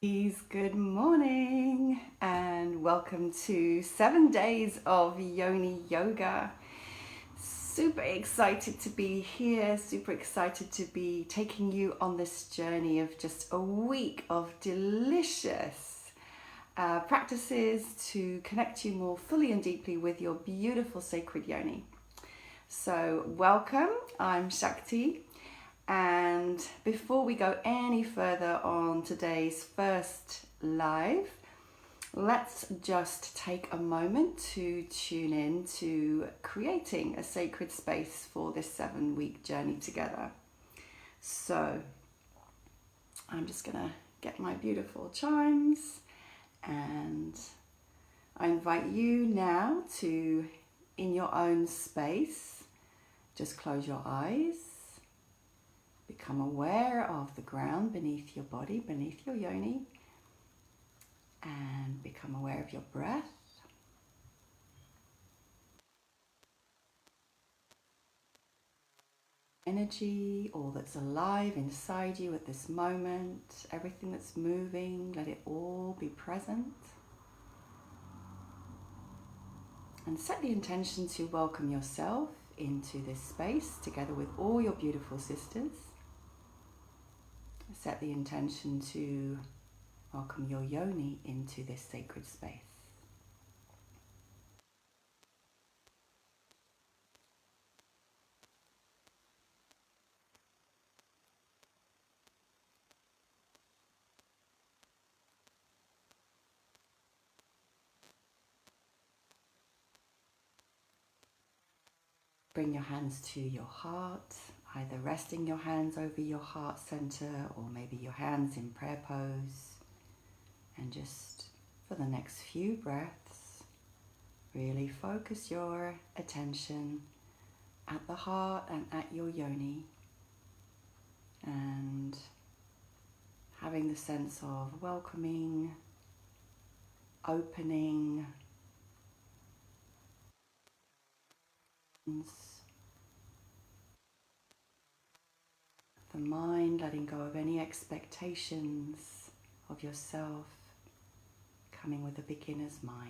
Good morning and welcome to 7 days of Yoni Yoga. Super excited to be here, super excited to be taking you on this journey of just a week of delicious practices to connect you more fully and deeply with your beautiful sacred Yoni. So welcome, I'm Shakti. And before we go any further on today's first live, let's just take a moment to tune in to creating a sacred space for this 7-week journey together. So I'm just gonna get my beautiful chimes, and I invite you now to, in your own space, just close your eyes. Become aware of the ground beneath your body, beneath your yoni, and become aware of your breath. Energy, all that's alive inside you at this moment, everything that's moving, let it all be present. And set the intention to welcome yourself into this space together with all your beautiful sisters. Set the intention to welcome your yoni into this sacred space. Bring your hands to your heart, either resting your hands over your heart center or maybe your hands in prayer pose. And just for the next few breaths, really focus your attention at the heart and at your yoni, and having the sense of welcoming, opening, the mind letting go of any expectations of yourself, coming with a beginner's mind.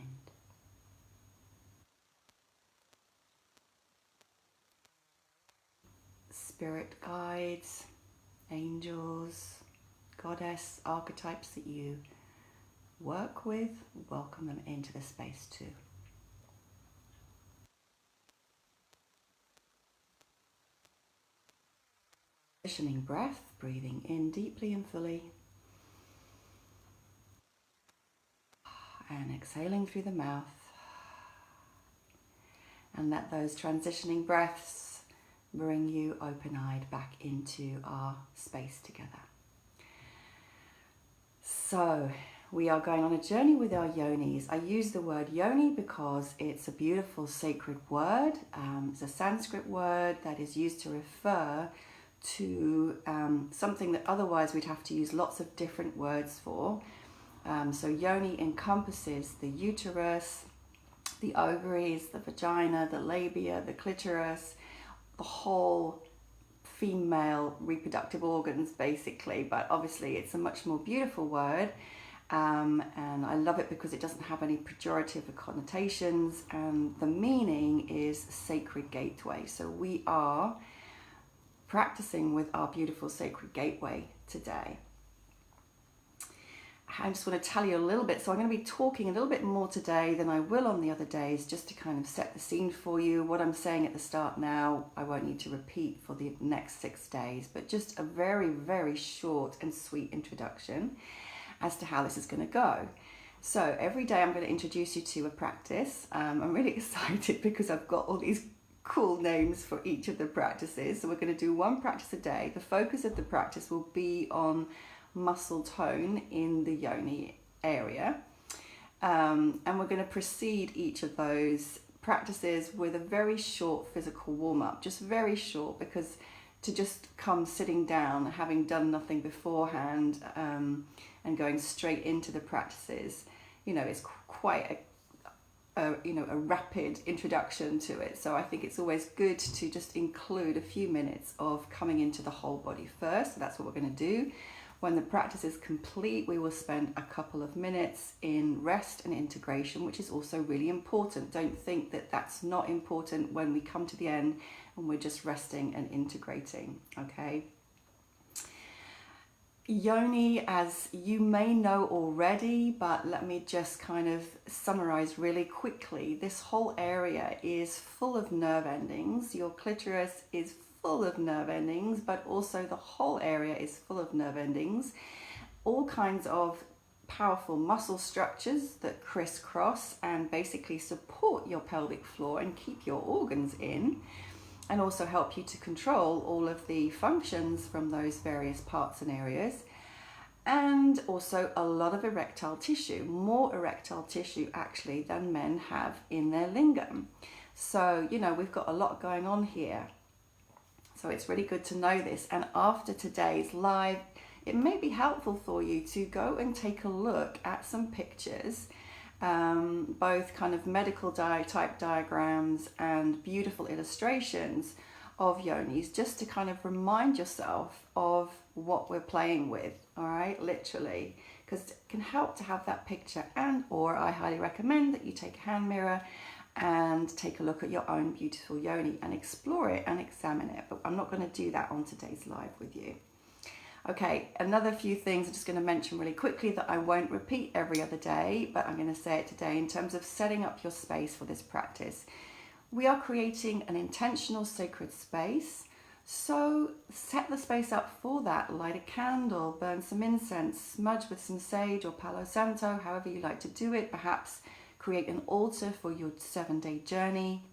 Spirit guides, angels, goddess archetypes that you work with, welcome them into the space too. Transitioning breath, breathing in deeply and fully, and exhaling through the mouth. And let those transitioning breaths bring you open-eyed back into our space together. So we are going on a journey with our yonis. I use the word yoni because it's a beautiful sacred word. It's a Sanskrit word that is used to refer to something that otherwise we'd have to use lots of different words for. So yoni encompasses the uterus, the ovaries, the vagina, the labia, the clitoris, the whole female reproductive organs basically, but obviously it's a much more beautiful word, and I love it because it doesn't have any pejorative connotations, and the meaning is sacred gateway. So we are practicing with our beautiful sacred gateway today. I just want to tell you a little bit. So I'm going to be talking a little bit more today than I will on the other days, just to kind of set the scene for you. What I'm saying at the start now, I won't need to repeat for the next 6 days, but just a very, very short and sweet introduction as to how this is going to go. So every day I'm going to introduce you to a practice. I'm really excited because I've got all these cool names for each of the practices. So we're going to do one practice a day. The focus of the practice will be on muscle tone in the yoni area, and we're going to precede each of those practices with a very short physical warm-up, just very short, because to just come sitting down having done nothing beforehand and going straight into the practices, it's quite a rapid introduction to it. So I think it's always good to just include a few minutes of coming into the whole body first. So that's what we're going to do. When the practice is complete, we will spend a couple of minutes in rest and integration, which is also really important. Don't think that that's not important when we come to the end and we're just resting and integrating, okay? Yoni, as you may know already, but let me just kind of summarize really quickly. This whole area is full of nerve endings. Your clitoris is full of nerve endings, but also the whole area is full of nerve endings. All kinds of powerful muscle structures that crisscross and basically support your pelvic floor and keep your organs in, and also help you to control all of the functions from those various parts and areas. And also a lot of erectile tissue, more erectile tissue actually than men have in their lingam. So, you know, we've got a lot going on here. So it's really good to know this. And after today's live, it may be helpful for you to go and take a look at some pictures, both kind of medical type diagrams and beautiful illustrations of yonis, just to kind of remind yourself of what we're playing with, all right, literally, because it can help to have that picture. And or I highly recommend that you take a hand mirror and take a look at your own beautiful yoni and explore it and examine it, but I'm not going to do that on today's live with you. Okay, another few things I'm just going to mention really quickly that I won't repeat every other day, but I'm going to say it today in terms of setting up your space for this practice. We are creating an intentional sacred space, so set the space up for that. Light a candle, burn some incense, smudge with some sage or Palo Santo, however you like to do it. Perhaps create an altar for your 7-day journey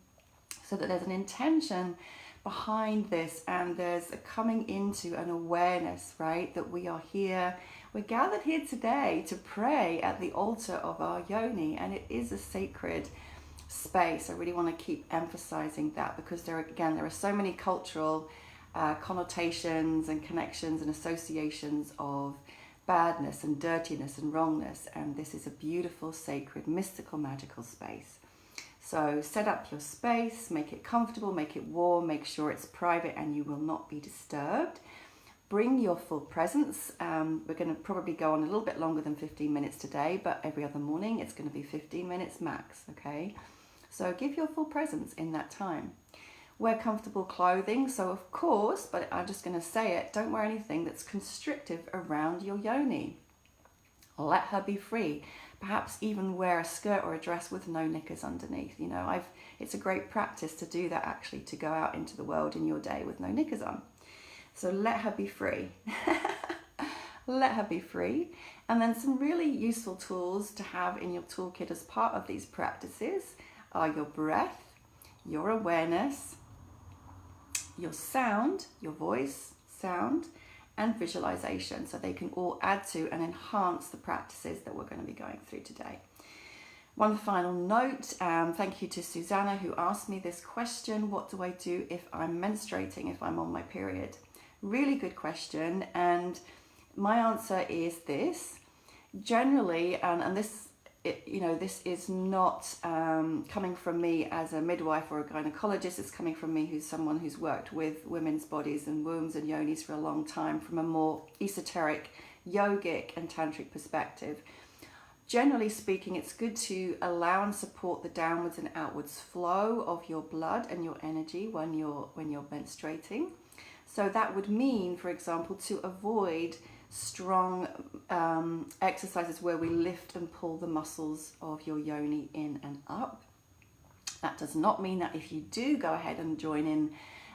so that there's an intention behind this, and there's a coming into an awareness, right, that we are here. We're gathered here today to pray at the altar of our yoni, and it is a sacred space. I really want to keep emphasizing that, because there are so many cultural connotations and connections and associations of badness and dirtiness and wrongness, and this is a beautiful, sacred, mystical, magical space. So set up your space, make it comfortable, make it warm, make sure it's private and you will not be disturbed. Bring your full presence. We're going to probably go on a little bit longer than 15 minutes today, but every other morning it's going to be 15 minutes max, okay? So give your full presence in that time. Wear comfortable clothing, so of course, but I'm just going to say it, don't wear anything that's constrictive around your yoni. Let her be free. Perhaps even wear a skirt or a dress with no knickers underneath. You know, it's a great practice to do that, actually, to go out into the world in your day with no knickers on. So let her be free. Let her be free. And then some really useful tools to have in your toolkit as part of these practices are your breath, your awareness, your sound, your voice, sound, and visualization, so they can all add to and enhance the practices that we're going to be going through today. One final note, thank you to Susanna who asked me this question: what do I do if I'm menstruating, if I'm on my period? Really good question, and my answer is this. Generally, and this, this is not coming from me as a midwife or a gynecologist. It's coming from me, who's someone who's worked with women's bodies and wombs and yonis for a long time from a more esoteric, yogic and tantric perspective. Generally speaking, it's good to allow and support the downwards and outwards flow of your blood and your energy when you're menstruating. So that would mean, for example, to avoid strong exercises where we lift and pull the muscles of your yoni in and up. That does not mean that if you do go ahead and join in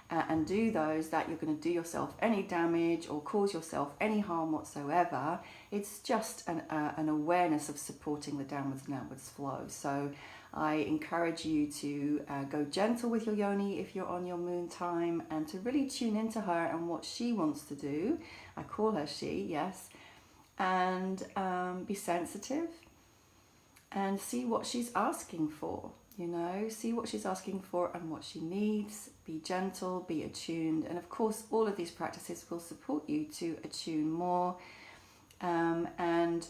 and do those, that you're going to do yourself any damage or cause yourself any harm whatsoever. It's just an awareness of supporting the downwards and outwards flow. So I encourage you to go gentle with your yoni if you're on your moon time, and to really tune into her and what she wants to do. I call her she, yes. And be sensitive and see what she's asking for. See what she's asking for and what she needs. Be gentle, be attuned. And of course, all of these practices will support you to attune more. And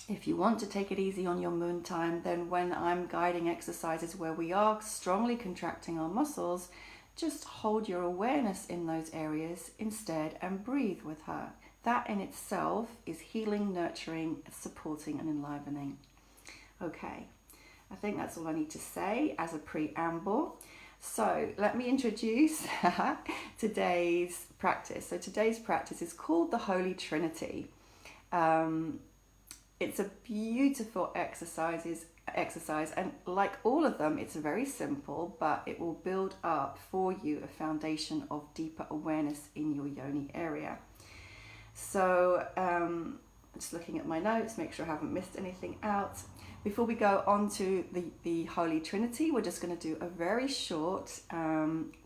if you want to take it easy on your moon time, then when I'm guiding exercises where we are strongly contracting our muscles, just hold your awareness in those areas instead and breathe with her. that in itself is healing, nurturing, supporting, and enlivening. Okay, I think that's all I need to say as a preamble. So let me introduce today's practice. So today's practice is called the Holy Trinity. It's a beautiful exercise, and like all of them, it's very simple, but it will build up for you a foundation of deeper awareness in your yoni area. So just looking at my notes, make sure I haven't missed anything out. Before we go on to the Holy Trinity, we're just going to do a very short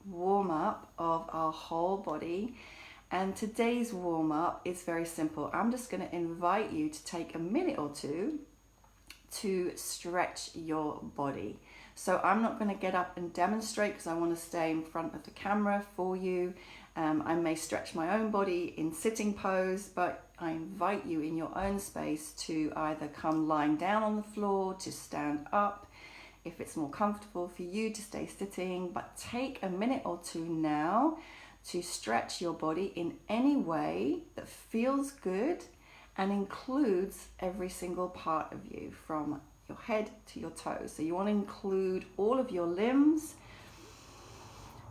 warm-up of our whole body. And today's warm-up is very simple. I'm just going to invite you to take a minute or two to stretch your body. So I'm not going to get up and demonstrate because I want to stay in front of the camera for you. I may stretch my own body in sitting pose, but I invite you in your own space to either come lying down on the floor, to stand up, if it's more comfortable for you to stay sitting. But take a minute or two now to stretch your body in any way that feels good and includes every single part of you, from your head to your toes. So you want to include all of your limbs.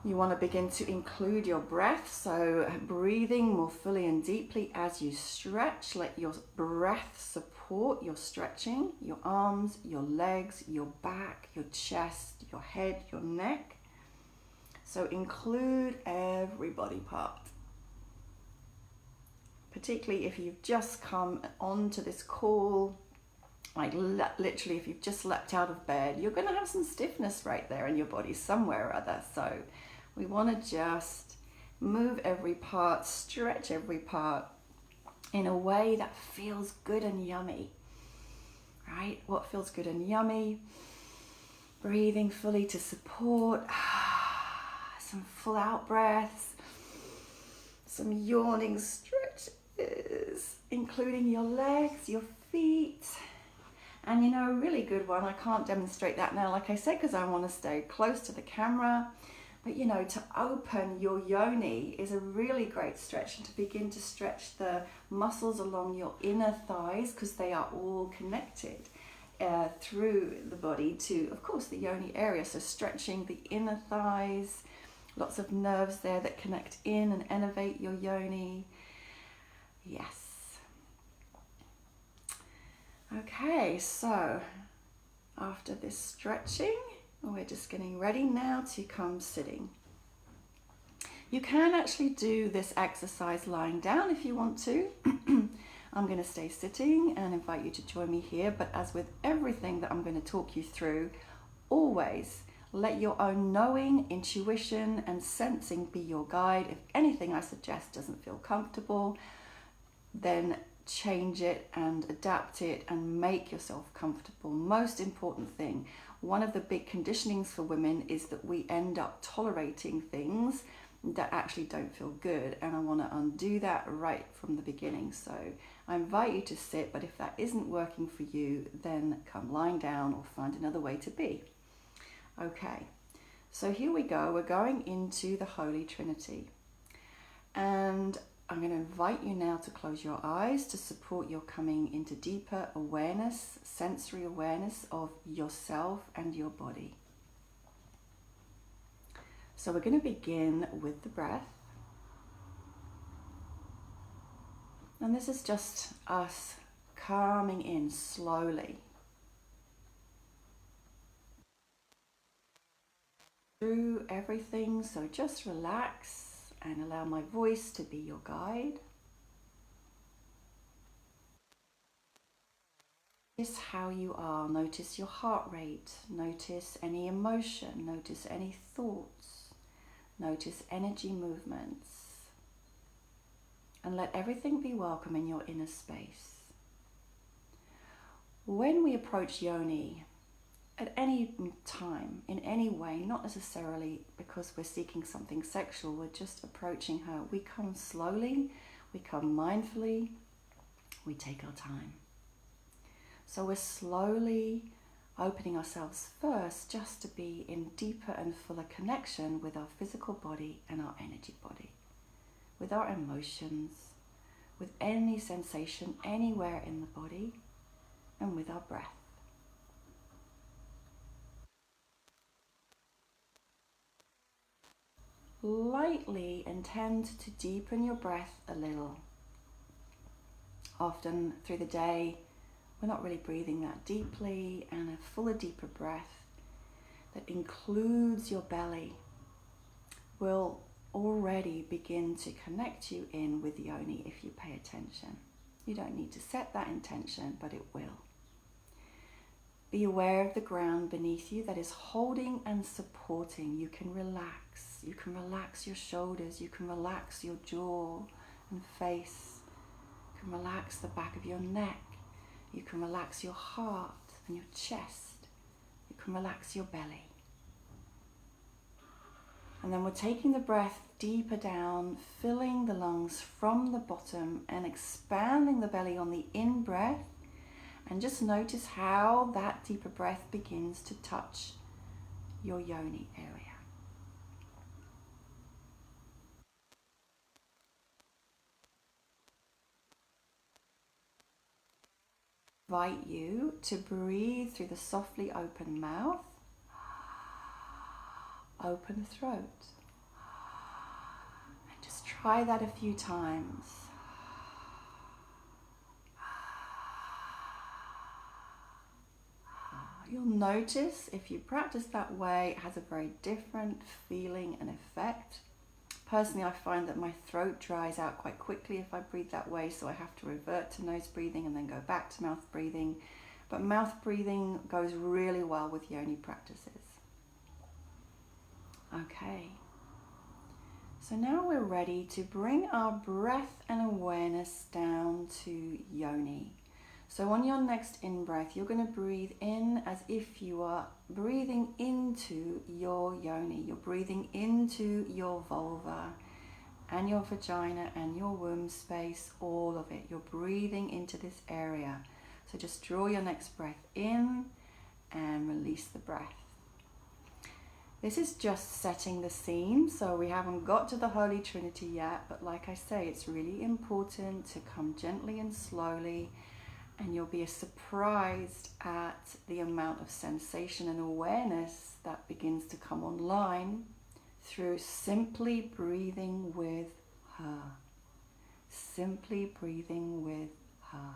You want to begin to include your breath, so breathing more fully and deeply as you stretch. Let your breath support your stretching, your arms, your legs, your back, your chest, your head, your neck. So include every body part. Particularly if you've just come onto this call, like literally if you've just leapt out of bed, you're going to have some stiffness right there in your body somewhere or other. So we want to just move every part, stretch every part in a way that feels good and yummy, right? What feels good and yummy? Breathing fully to support, some full out breaths, some yawning stretches, including your legs, your feet. And you know, a really good one, I can't demonstrate that now, like I said, because I want to stay close to the camera. But you know, to open your yoni is a really great stretch, and to begin to stretch the muscles along your inner thighs, because they are all connected through the body to, of course, the yoni area. So stretching the inner thighs, lots of nerves there that connect in and innervate your yoni. Yes. Okay, so after this stretching, we're just getting ready now to come sitting. You can actually do this exercise lying down if you want to. I'm going to stay sitting and invite you to join me here, but as with everything that I'm going to talk you through, always let your own knowing, intuition, and sensing be your guide. If anything I suggest doesn't feel comfortable, then change it and adapt it and make yourself comfortable. Most important thing, one of the big conditionings for women is that we end up tolerating things that actually don't feel good, and I want to undo that right from the beginning. So I invite you to sit, but if that isn't working for you, then come lying down or find another way to be. Okay, so here we go. We're going into the Holy Trinity, and I'm going to invite you now to close your eyes to support your coming into deeper awareness, sensory awareness of yourself and your body. So we're going to begin with the breath. And this is just us calming in slowly through everything. So just relax and allow my voice to be your guide. Notice how you are. Notice your heart rate. Notice any emotion. Notice any thoughts. Notice energy movements. And let everything be welcome in your inner space. When we approach Yoni, at any time, in any way, not necessarily because we're seeking something sexual, we're just approaching her. We come slowly, we come mindfully, we take our time. So we're slowly opening ourselves first just to be in deeper and fuller connection with our physical body and our energy body, with our emotions, with any sensation anywhere in the body and with our breath. Lightly intend to deepen your breath a little. Often through the day, we're not really breathing that deeply, and a fuller, deeper breath that includes your belly will already begin to connect you in with Yoni if you pay attention. You don't need to set that intention, but it will. Be aware of the ground beneath you that is holding and supporting. You can relax. You can relax your shoulders. You can relax your jaw and face. You can relax the back of your neck. You can relax your heart and your chest. You can relax your belly. And then we're taking the breath deeper down, filling the lungs from the bottom and expanding the belly on the in-breath. And just notice how that deeper breath begins to touch your yoni area. I invite you to breathe through the softly open mouth, open throat. And just try that a few times. You'll notice if you practice that way, it has a very different feeling and effect. Personally, I find that my throat dries out quite quickly if I breathe that way, so I have to revert to nose breathing and then go back to mouth breathing. But mouth breathing goes really well with yoni practices. Okay. So now we're ready to bring our breath and awareness down to yoni. So on your next in-breath, you're going to breathe in as if you are breathing into your yoni. You're breathing into your vulva and your vagina and your womb space, all of it. You're breathing into this area. So just draw your next breath in and release the breath. This is just setting the scene, so we haven't got to the Holy Trinity yet, but like I say, it's really important to come gently and slowly, and you'll be surprised at the amount of sensation and awareness that begins to come online through simply breathing with her. Simply breathing with her.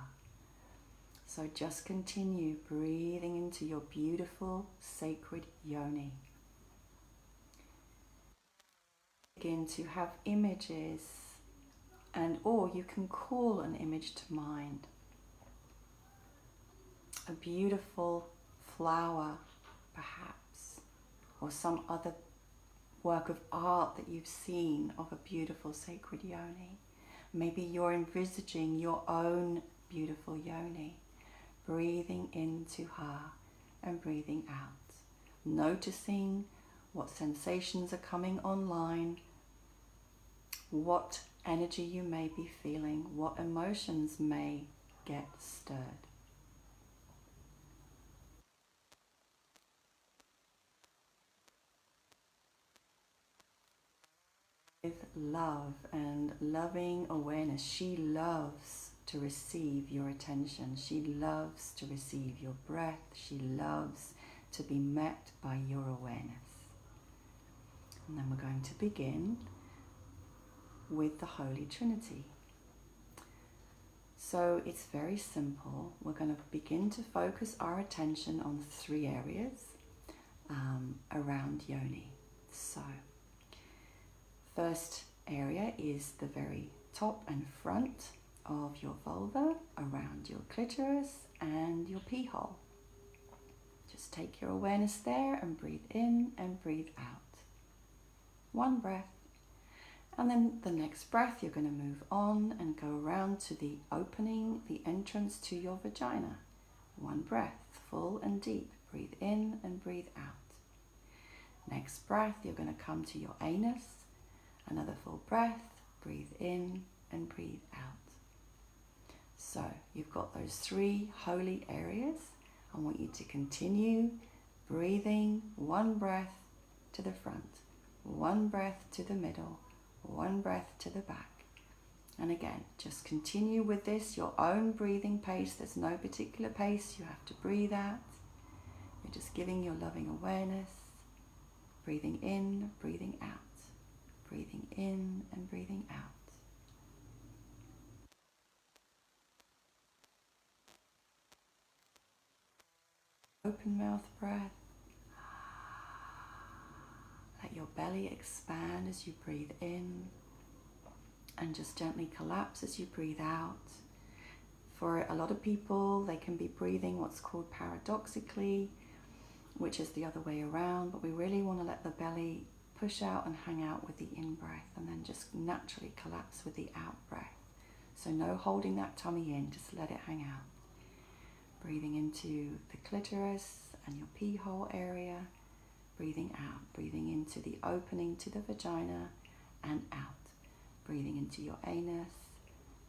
So just continue breathing into your beautiful sacred yoni. Begin to have images, or you can call an image to mind. A beautiful flower, perhaps, or some other work of art that you've seen of a beautiful sacred yoni. Maybe you're envisaging your own beautiful yoni, breathing into her and breathing out, noticing what sensations are coming online, what energy you may be feeling, what emotions may get stirred. With love and loving awareness, she loves to receive your attention. She loves to receive your breath. She loves to be met by your awareness. And then we're going to begin with the Holy Trinity. So it's very simple. We're going to begin to focus our attention on 3 areas around yoni. So first area is the very top and front of your vulva, around your clitoris and your pee hole. Just take your awareness there and breathe in and breathe out. 1 breath. And then the next breath, you're going to move on and go around to the opening, the entrance to your vagina. 1 breath, full and deep. Breathe in and breathe out. Next breath, you're going to come to your anus. Another full breath, breathe in and breathe out. So you've got those 3 holy areas. I want you to continue breathing 1 breath to the front, 1 breath to the middle, 1 breath to the back. And again, just continue with this, your own breathing pace. There's no particular pace you have to breathe at. You're just giving your loving awareness, breathing in, breathing out, breathing in and breathing out. Open mouth breath. Let your belly expand as you breathe in and just gently collapse as you breathe out. For a lot of people, they can be breathing what's called paradoxically, which is the other way around, but we really want to let the belly push out and hang out with the in-breath and then just naturally collapse with the out-breath. So no holding that tummy in, just let it hang out. Breathing into the clitoris and your pee hole area, breathing out, breathing into the opening to the vagina and out, breathing into your anus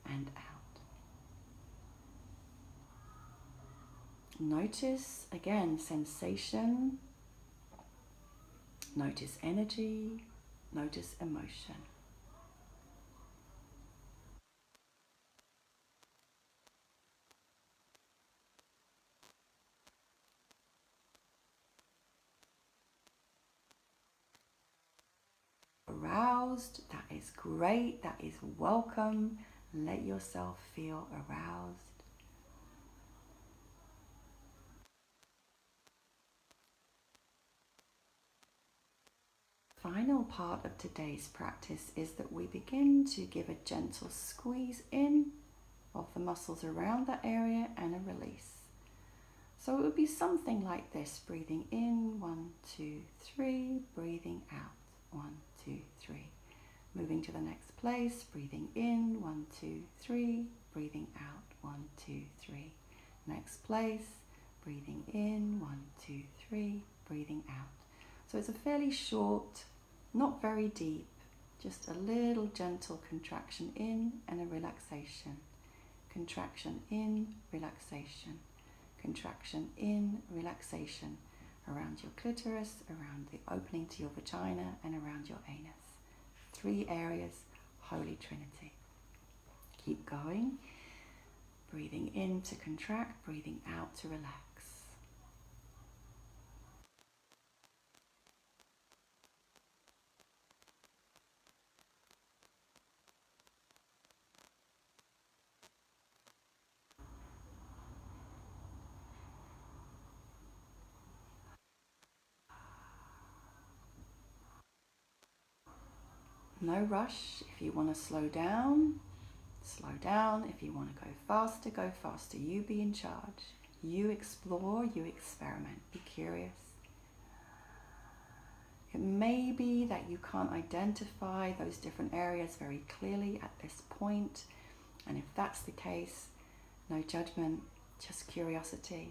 and out. Notice, again, sensation, notice energy, notice emotion. Aroused, that is great, that is welcome. Let yourself feel aroused. Final part of today's practice is that we begin to give a gentle squeeze in of the muscles around that area and a release. So it would be something like this, breathing in, 1, 2, 3, breathing out, 1, 2, 3. Moving to the next place, breathing in, 1, 2, 3, breathing out, 1, 2, 3. Next place, breathing in, 1, 2, 3, breathing out. So it's a fairly short, not very deep, just a little gentle contraction in and a relaxation. Contraction in, relaxation. Contraction in, relaxation around your clitoris, around the opening to your vagina and around your anus. 3 areas, Holy Trinity. Keep going. Breathing in to contract, breathing out to relax. No rush. If you want to slow down, slow down. If you want to go faster, go faster. You be in charge. You explore, you experiment. Be curious. It may be that you can't identify those different areas very clearly at this point. And if that's the case, no judgment, just curiosity.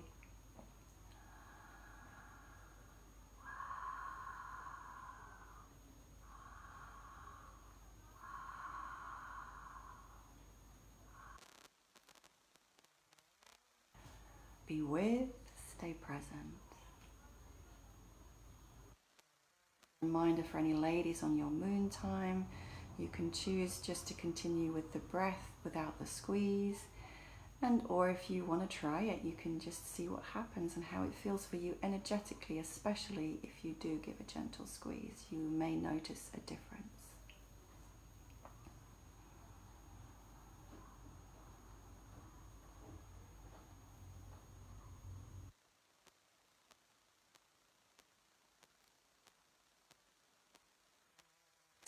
Be with, stay present. Reminder for any ladies on your moon time, you can choose just to continue with the breath without the squeeze, and or if you want to try it, you can just see what happens and how it feels for you energetically, especially if you do give a gentle squeeze. You may notice a difference.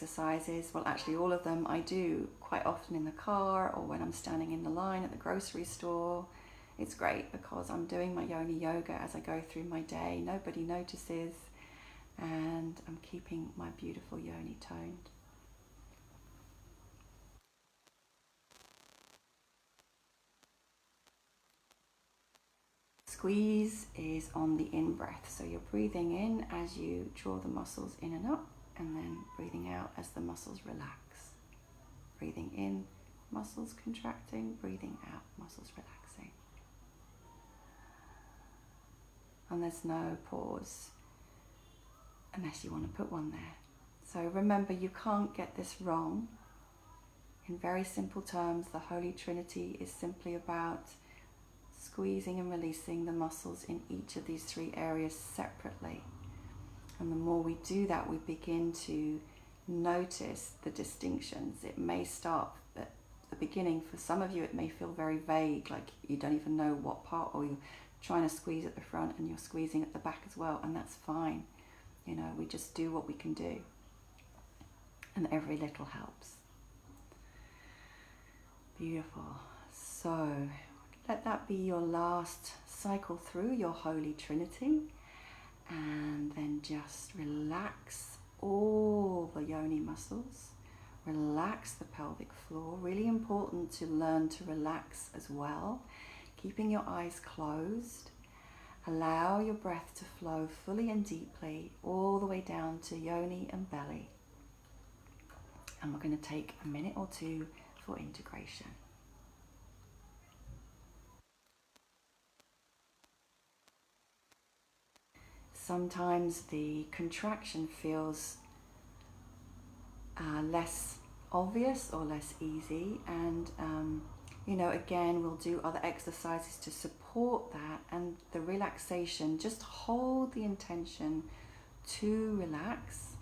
Exercises, well actually all of them I do quite often in the car or when I'm standing in the line at the grocery store. It's great because I'm doing my Yoni yoga as I go through my day. Nobody notices and I'm keeping my beautiful Yoni toned. Squeeze is on the in-breath, so you're breathing in as you draw the muscles in and up, and then breathing out as the muscles relax. Breathing in, muscles contracting, breathing out, muscles relaxing. And there's no pause unless you want to put one there. So remember, you can't get this wrong. In very simple terms, the Holy Trinity is simply about squeezing and releasing the muscles in each of these 3 areas separately. And the more we do that, we begin to notice the distinctions. It may start at the beginning. For some of you, it may feel very vague, like you don't even know what part, or you're trying to squeeze at the front and you're squeezing at the back as well, and that's fine. You know, we just do what we can do. And every little helps. Beautiful. So let that be your last cycle through your Holy Trinity, and then just relax all the yoni muscles, relax the pelvic floor. Really important to learn to relax as well, keeping your eyes closed. Allow your breath to flow fully and deeply all the way down to yoni and belly. And we're going to take a minute or 2 for integration. Sometimes the contraction feels less obvious or less easy, and you know, again, we'll do other exercises to support that. And the relaxation, just hold the intention to relax.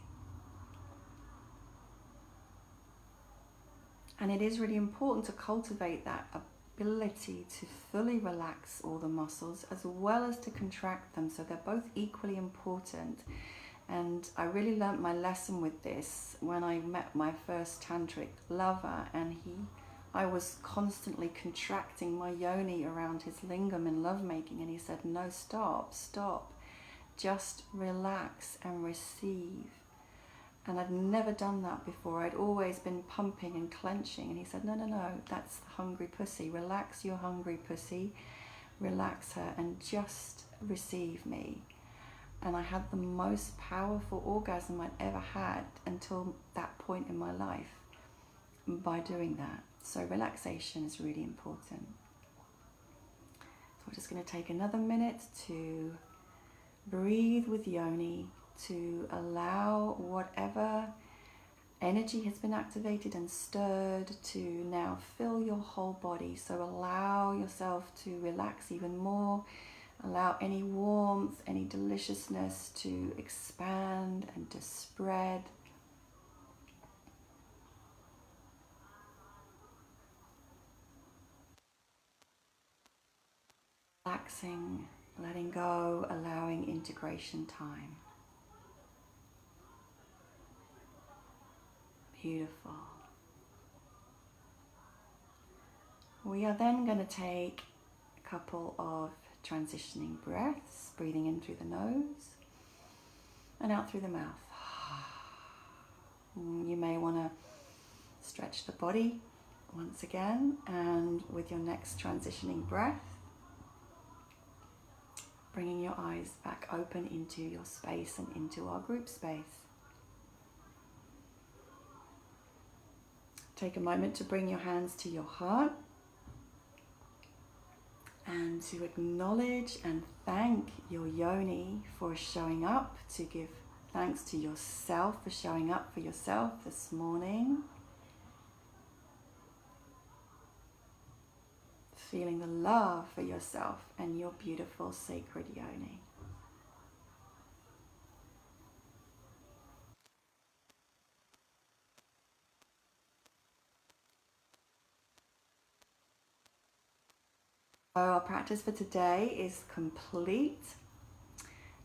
And it is really important to cultivate that ability to fully relax all the muscles as well as to contract them, so they're both equally important. And I really learnt my lesson with this when I met my first tantric lover, and I was constantly contracting my yoni around his lingam in lovemaking, and he said, no, stop, just relax and receive. And I'd never done that before. I'd always been pumping and clenching. And he said, no, that's the hungry pussy. Relax your hungry pussy. Relax her and just receive me. And I had the most powerful orgasm I'd ever had until that point in my life by doing that. So relaxation is really important. So we're just going to take another minute to breathe with yoni, to allow whatever energy has been activated and stirred to now fill your whole body. So allow yourself to relax even more. Allow any warmth, any deliciousness to expand and to spread. Relaxing, letting go, allowing integration time. Beautiful. We are then going to take a couple of transitioning breaths, breathing in through the nose and out through the mouth. You may want to stretch the body once again, and with your next transitioning breath, bringing your eyes back open into your space and into our group space. Take a moment to bring your hands to your heart and to acknowledge and thank your yoni for showing up, to give thanks to yourself for showing up for yourself this morning. Feeling the love for yourself and your beautiful sacred yoni. So our practice for today is complete.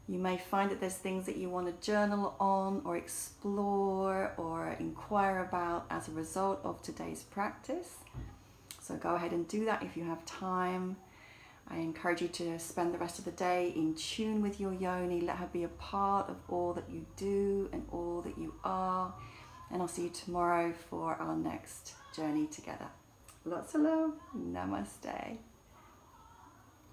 You may find that there's things that you want to journal on or explore or inquire about as a result of today's practice. So go ahead and do that if you have time. I encourage you to spend the rest of the day in tune with your yoni. Let her be a part of all that you do and all that you are. And I'll see you tomorrow for our next journey together. Lots of love. Namaste.